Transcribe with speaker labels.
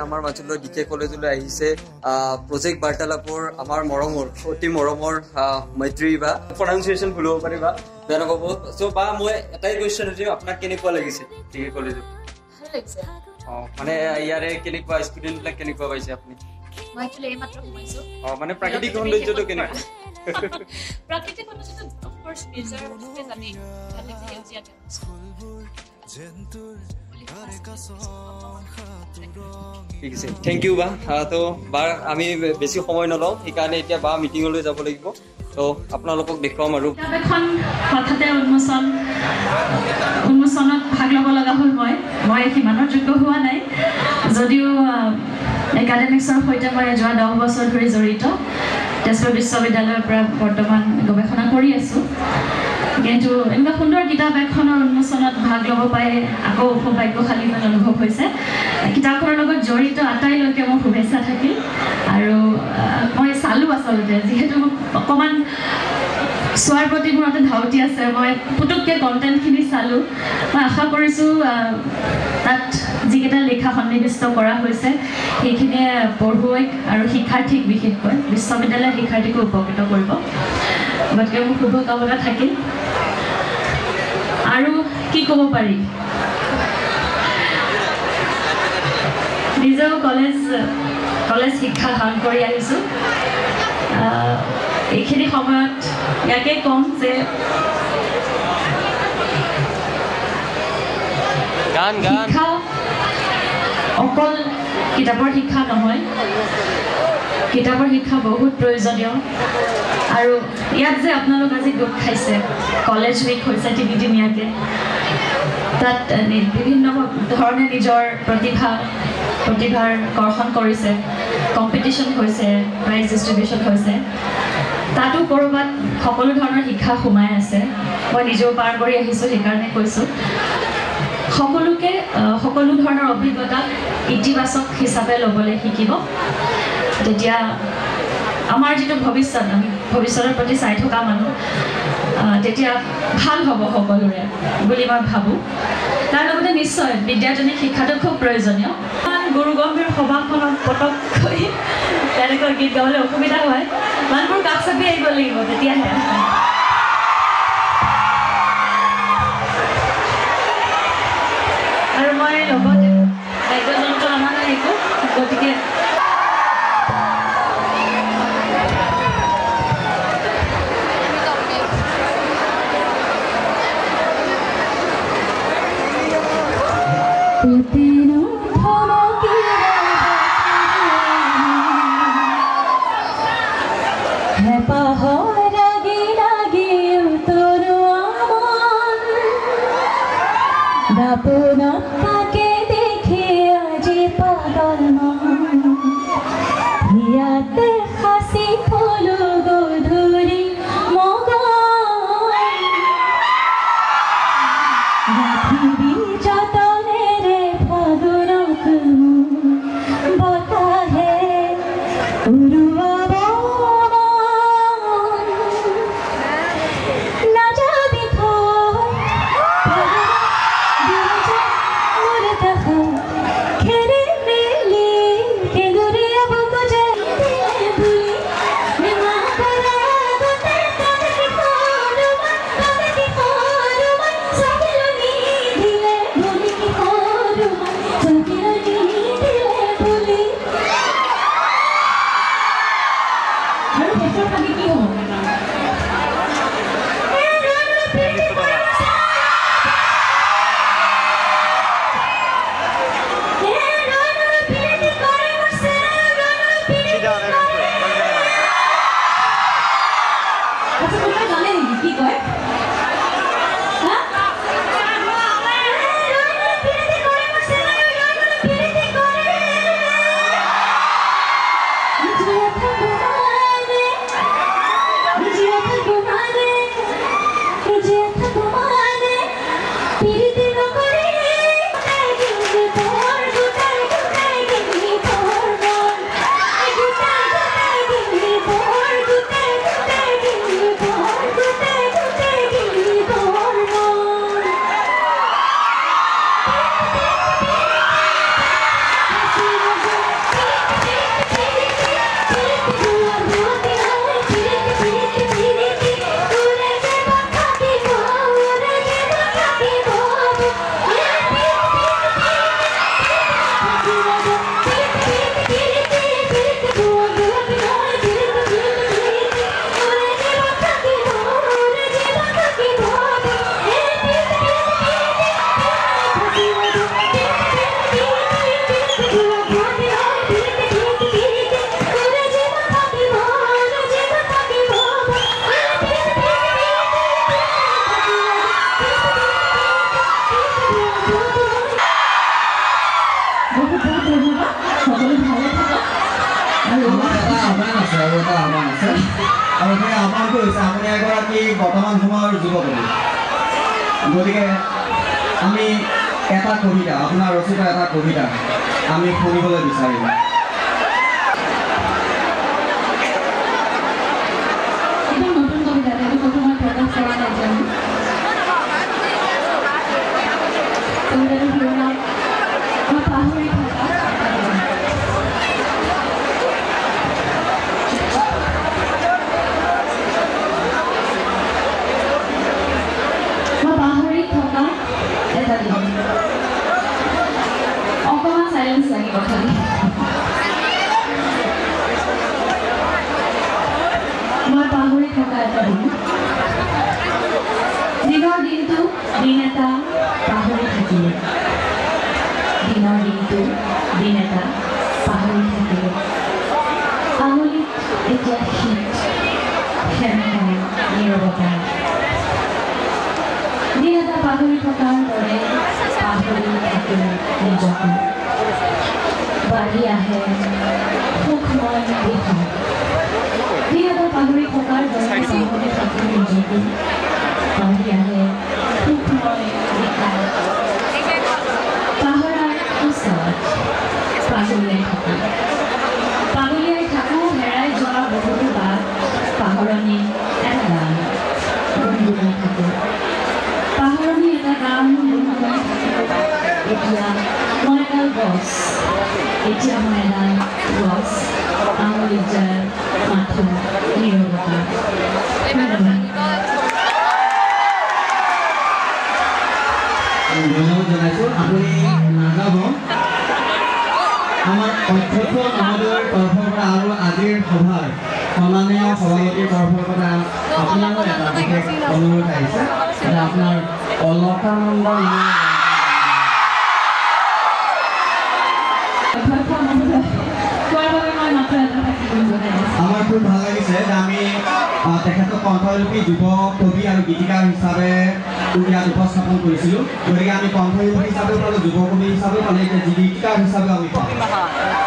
Speaker 1: আমাৰ মাজলৈ ডিকে কলেজলৈ আহিছে প্ৰজেক্ট বাৰ্তালাপৰ আমাৰ মৰমৰ অতি মৰমৰ মৈত্ৰী বা প্ৰনাউন্সিয়েচন ভুল হ'ব পাৰে বা বেয়া নক'ব চ' বা মই এটাই কুৱেশ্যন সুধিম আপোনাক কেনেকুৱা লাগিছে ডিকে কলেজত
Speaker 2: ভাল লাগিছে
Speaker 1: মানে ইয়াৰে কেনেকুৱা ষ্টুডেণ্টবিলাক কেনেকুৱা পাইছে আপুনি
Speaker 2: মই একচুৱেলি এইমাত্ৰ সোমাইছো
Speaker 1: মানে প্ৰাকৃতিক সৌন্দৰ্যটো কেনেকুৱা
Speaker 2: প্ৰাকৃতিক সৌন্দৰ্যটো অফ কোৰ্স নিজৰ বস্তুৱে জানি ভাল লাগিছে সেউজীয়া
Speaker 1: ঠিক আছে থেংক ইউ বা তো বাৰ আমি বেছি সময় নলওঁ সেইকাৰণে এতিয়া বা মিটিঙলৈ যাব লাগিব তো আপোনালোকক দেখুৱাম আৰু
Speaker 3: এখন হঠাতে উন্মোচনত ভাগ ল'ব লগা হ'ল মই সিমানৰ যোগ্য হোৱা নাই যদিও একাডেমিক্সৰ সৈতে মই যোৱা 10 বছৰ ধৰি জড়িত তেজপুৰ বিশ্ববিদ্যালয়ৰ পৰা বৰ্তমান গৱেষণা কৰি আছোঁ কিন্তু এনেকুৱা সুন্দৰ কিতাপ এখনৰ উন্মোচনত ভাগ ল'ব পাই আকৌ সৌভাগ্যশালী যেন অনুভৱ হৈছে কিতাপখনৰ লগত জড়িত আটাইলৈকে মোৰ শুভেচ্ছা থাকিল আৰু মই চালোঁ আচলতে যিহেতু অকণমান চোৱাৰ প্ৰতি মোৰ এটা ধাউতি আছে মই পুতুককৈ কণ্টেণ্টখিনি চালোঁ মই আশা কৰিছোঁ তাত যিকেইটা লেখা সন্নিৱিষ্ট কৰা হৈছে সেইখিনিয়ে পঢ়ুৱৈক আৰু শিক্ষাৰ্থীক বিশেষকৈ বিশ্ববিদ্যালয়ৰ শিক্ষাৰ্থীকো উপকৃত কৰিব গতিকে মোৰ শুভকামনা থাকিল আৰু কি ক'ব পাৰি নিজেও কলেজ শিক্ষা গ্ৰহণ কৰি আহিছোঁ এইখিনি সময়ত ইয়াকে ক'ম যে শিক্ষা অকল কিতাপৰ শিক্ষা নহয় কিতাপৰ শিক্ষা বহুত প্ৰয়োজনীয় আৰু ইয়াত যে আপোনালোক আজি গোট খাইছে কলেজ উইক হৈছে তিনিদিনীয়াকৈ তাত বিভিন্ন ধৰণে নিজৰ প্ৰতিভাৰ কৰ্ষণ কৰিছে কম্পিটিশ্যন হৈছে প্ৰাইজ ডিষ্ট্ৰিবিউশ্যন হৈছে তাতো ক'ৰবাত সকলো ধৰণৰ শিক্ষা সোমাই আছে মই নিজেও পাৰ কৰি আহিছোঁ সেইকাৰণে কৈছোঁ সকলোকে সকলো ধৰণৰ অভিজ্ঞতাক ইতিবাচক হিচাপে ল'বলৈ শিকিব তেতিয়া আমাৰ যিটো ভৱিষ্যত আমি ভৱিষ্যতৰ প্ৰতি চাই থকা মানুহ তেতিয়া ভাল হ'ব সকলোৰে বুলি মই ভাবোঁ তাৰ লগতে নিশ্চয় বিদ্যাৰ্থীক শিক্ষাটো খুব প্ৰয়োজনীয় গুৰু গম্ভীৰ সভাখনত পটককৈ তেনেকৈ গীত গাবলৈ অসুবিধা হয় মানুহবোৰ কাষ চাপি আহিব লাগিব তেতিয়াহে আৰু মই লগতে বাদ্যযন্ত্ৰ অনা নাই একো গতিকে
Speaker 4: পাহৰা গিলা
Speaker 3: আৰু
Speaker 4: আমাৰ এটা আহ্বান আছে আৰু সেই আহ্বানটো হৈছে আপুনি এগৰাকী বৰ্তমান সময়ৰ যুৱতী গতিকে আমি এটা কবিতা আপোনাৰ ৰচিত এটা কবিতা আমি শুনিবলৈ বিচাৰিম
Speaker 3: এটা নতুন কবিতা এইটো প্ৰথমে প্ৰকাশ কৰা নাই জানো কবিতাটো শিৰোনাম মই পাহৰি থকা এটা দিন অকণমান চাইলেন্স লাগিব খালি মই পাহৰি থকা এটা দিন দিনৰ দিনটো দিন এটা পাহৰি থাকিলে দিনৰ দিনটো দিন এটা পাহৰি থাকিলে আঙুলিত এতিয়া শীত সেনেকৈ নীৰৱতা দিন এটা পাহৰি থকাৰ দৰে পাহৰি থাকিলে নিজকে বাঢ়ি আহে সুখময় বিষয় দিন এটা পাহৰি থকাৰ দৰে পাহৰি থাকিলে নিজকে বাঢ়ি আহে সুখময় বিষয় পাহৰাৰ ওচৰত পাগলীয়াই থাকোঁ হেৰাই যোৱা বহুতো বাট পাহৰণি এটা গান গুণগুণাই থাকোঁ পাহৰণি এটা গান গুণগুণাই থাকিব এতিয়া মই এডাল গছ আঙুলিত যায় মাথো নীৰৱতা
Speaker 4: ধন্যবাদ জনাইছোঁ আপুনি নাযাব আমাৰ অধ্যক্ষ মহোদয়ৰ তৰফৰ পৰা আৰু আজিৰ সভাৰ সন্মানীয় সভাপতিৰ তৰফৰ পৰা আপোনাৰো এটা বিশেষ অনুৰোধ আহিছে যে আপোনাৰ অলকানন্দ আমাৰ খুব ভাল লাগিছে যে আমি তেখেতক কণ্ঠশিল্পী যুৱ কবি আৰু গীতিকাৰ হিচাপে ইয়াত উপস্থাপন কৰিছিলোঁ গতিকে আমি কণ্ঠশিল্পী হিচাপেও পালোঁ যুৱ কবি হিচাপেও পালোঁ এতিয়া গীতিকাৰ হিচাপেও আমি পাওঁ